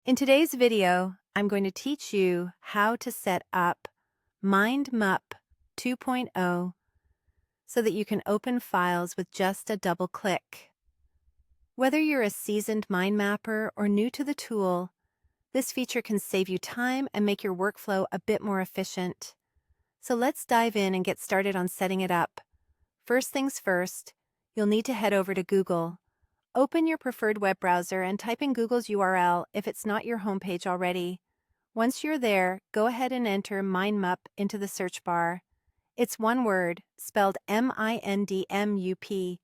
In today's video, I'm going to teach you how to set up mindmup 2.0 so that you can open files with just a double click. Whether you're a seasoned mind mapper or new to the tool, this feature can save you time and make your workflow a bit more efficient. So let's dive in and get started on setting it up. First things first, you'll need to head over to Google. Open your preferred web browser and type in Google's URL if it's not your homepage already. Once you're there, go ahead and enter mindmup into the search bar. It's one word, spelled MINDMUP.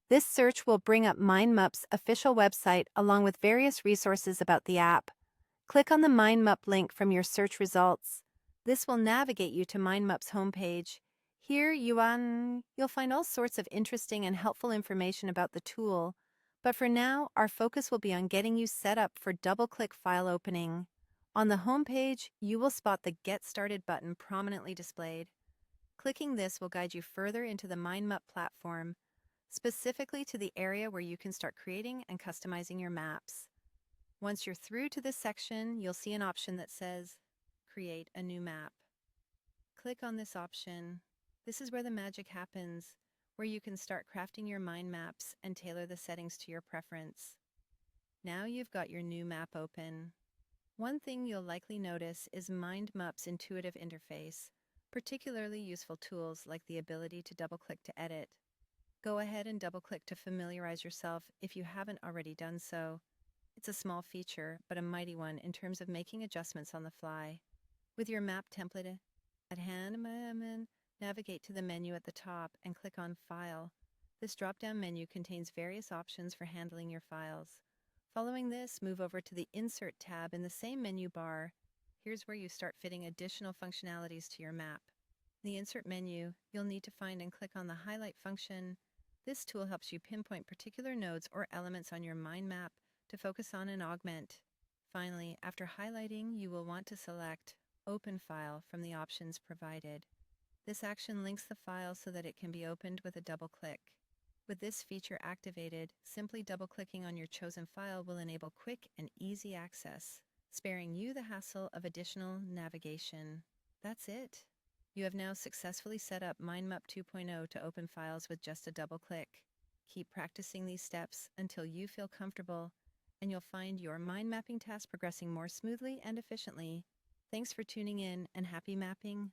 This search will bring up mindmup's official website along with various resources about the app. Click on the mindmup link from your search results. This will navigate you to mindmup's homepage. Here you'll find all sorts of interesting and helpful information about the tool. But for now, our focus will be on getting you set up for double-click file opening. On the home page, you will spot the Get Started button prominently displayed. Clicking this will guide you further into the mindmup platform, specifically to the area where you can start creating and customizing your maps. Once you're through to this section, you'll see an option that says Create a new map. Click on this option. This is where the magic happens, where you can start crafting your mind maps and tailor the settings to your preference. Now you've got your new map open. One thing you'll likely notice is mindmup's intuitive interface, particularly useful tools like the ability to double-click to edit. Go ahead and double-click to familiarize yourself if you haven't already done so. It's a small feature, but a mighty one in terms of making adjustments on the fly. With your map template at hand, navigate to the menu at the top and click on File. This drop-down menu contains various options for handling your files. Following this, move over to the Insert tab in the same menu bar. Here's where you start fitting additional functionalities to your map. In the Insert menu, you'll need to find and click on the Highlight function. This tool helps you pinpoint particular nodes or elements on your mind map to focus on and augment. Finally, after highlighting, you will want to select Open File from the options provided. This action links the file so that it can be opened with a double click. With this feature activated, simply double-clicking on your chosen file will enable quick and easy access, sparing you the hassle of additional navigation. That's it. You have now successfully set up mindmup 2.0 to open files with just a double click. Keep practicing these steps until you feel comfortable, and you'll find your mind mapping task progressing more smoothly and efficiently. Thanks for tuning in, and happy mapping.